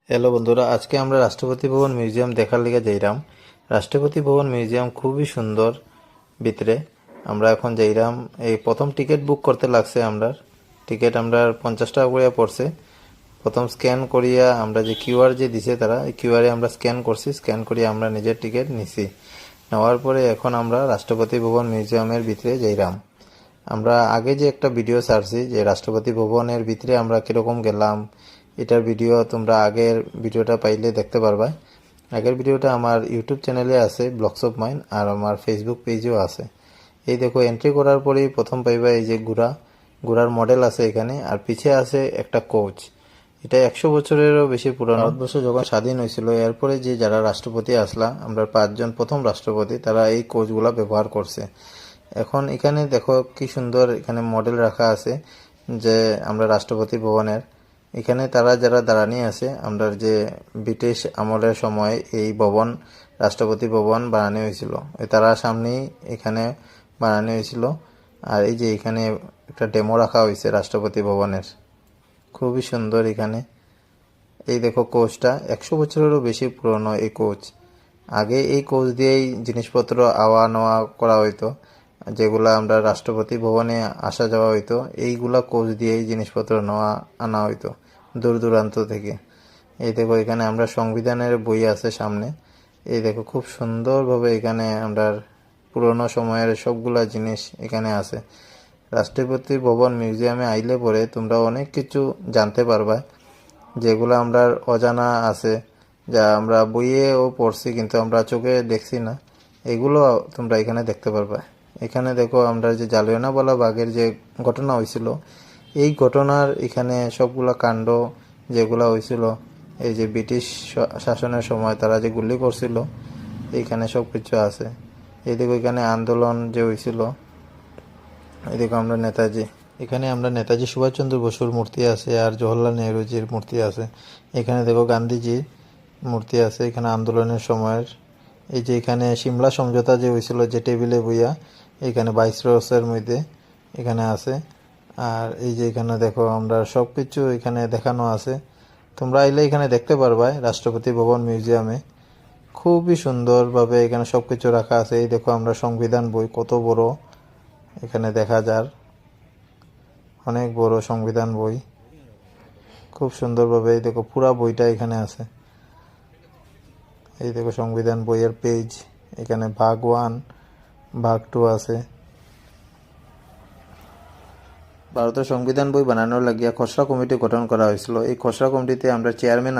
Hello বন্ধুরা, আজকে আমরা রাষ্ট্রপতি ভবন মিউজিয়াম দেখার লিগে যাইরাম। রাষ্ট্রপতি ভবন মিউজিয়াম খুবই সুন্দর ভিতরে। আমরা এখন যাইরাম। এই প্রথম টিকিট বুক করতে লাগছে। আমরা টিকিট আমরা 50 টাকা করে পড়ছে। প্রথম স্ক্যান করিয়া আমরা যে কিউআর যে দিছে তারা, এই কিউআরে আমরা স্ক্যান করছি। স্ক্যান করিয়া আমরা নিজের টিকিট নিছি। নেওয়ার পরে এখন আমরা রাষ্ট্রপতি ভবন মিউজিয়ামের ভিতরে যাইরাম। আমরা আগে যে একটা ভিডিও ছাড়ছি যে রাষ্ট্রপতি ভবনের ভিতরে আমরা কিরকম গেলাম, এটার ভিডিও তোমরা আগের ভিডিওটা পাইলে দেখতে পারবা। আগের ভিডিওটা আমার ইউটিউব চ্যানেলে আছে, ব্লগস অফ মাইন, আর আমার ফেসবুক পেজেও আছে। এই দেখো, এন্ট্রি করার পরেই প্রথম পাইবা এই যে ঘোড়ার মডেল আছে এখানে, আর পিছে আছে একটা কোচ। এটা 100 বছরেরও বেশি পুরানো। ভারতবর্ষ যখন স্বাধীন হয়েছিল, এরপরে যে যারা রাষ্ট্রপতি আসলা, আমরা 5 জন প্রথম রাষ্ট্রপতি, তারা এই কোচগুলা ব্যবহার করছে। এখন এখানে দেখো কি সুন্দর এখানে মডেল রাখা আছে যে আমরা রাষ্ট্রপতি ভবনের। এখানে তারা যারা দাঁড়ানি আছে, আমরা যে ব্রিটিশ আমলের সময় এই ভবন, রাষ্ট্রপতি ভবন বানানো হয়েছিল, তারা সামনেই এখানে বানানো হয়েছিল। আর এই যে এখানে একটা ডেমো রাখা হয়েছে রাষ্ট্রপতি ভবনের, খুবই সুন্দর। এখানে এই দেখো কোচটা 100 বছরেরও বেশি পুরনো এই কোচ। আগে এই কোচ দিয়েই জিনিসপত্র আওয়া নেওয়া করা হইতো, যেগুলা আমরা রাষ্ট্রপতি ভবনে আসা যাওয়া হইতো, এইগুলা কোচ দিয়েই জিনিসপত্র নেওয়া আনা হইতো দূর দূরান্ত থেকে। এই দেখো এখানে আমরা সংবিধানের বই আছে সামনে। এই দেখো খুব সুন্দরভাবে এখানে আমরা পুরনো সময়ের সবগুলা জিনিস এখানে আছে। রাষ্ট্রপতি ভবন মিউজিয়ামে আইলে পরে তোমরা অনেক কিছু জানতে পারবা, যেগুলো আমরা অজানা আছে, যা আমরা বইয়েও পড়ছি কিন্তু আমরা চোখে দেখছি না। এগুলো তোমরা এখানে দেখতে পারবা। এখানে দেখো আমরা যে জালিয়ানওয়ালা বাগের যে ঘটনা হয়েছিল, এই ঘটনার এখানে সবগুলা কাণ্ড যেগুলা হয়েছিল, এই যে ব্রিটিশ শাসনের সময় তারা যে গুলি করছিল, এইখানে সব কিছু আছে। এই দেখো এখানে আন্দোলন যে হয়েছিল। এই দেখো আমরা নেতাজি, এখানে আমরা নেতাজি সুভাষচন্দ্র বসুর মূর্তি আছে, আর জওহরলাল নেহরুজির মূর্তি আছে। এখানে দেখো গান্ধীজির মূর্তি আছে এখানে আন্দোলনের সময়ের। এই যে এখানে সিমলা সমঝোতা যে হয়েছিল, যে টেবিলে বইয়া এখানে 22 রসের মধ্যে এখানে আছে। আর এই যে এখানে দেখো আমরা সব কিছু এখানে দেখানো আছে। তোমরা আইলে এখানে দেখতে পারবা রাষ্ট্রপতি ভবন মিউজিয়ামে। খুবই সুন্দরভাবে এখানে সব কিছু রাখা আছে। এই দেখো আমরা সংবিধান বই, কত বড় এখানে দেখা যায়, অনেক বড় সংবিধান বই, খুব সুন্দরভাবে। এই দেখো পুরা বইটা এখানে আছে। এই দেখো সংবিধান বইয়ের পেজ, এখানে ভাগ 1, ভাগ 2 আছে। ভারতের সংবিধান বই বানানোর লাগিয়া খসড়া কমিটি গঠন করা হয়েছিল। এই খসড়া কমিটিতে আমরা চেয়ারম্যান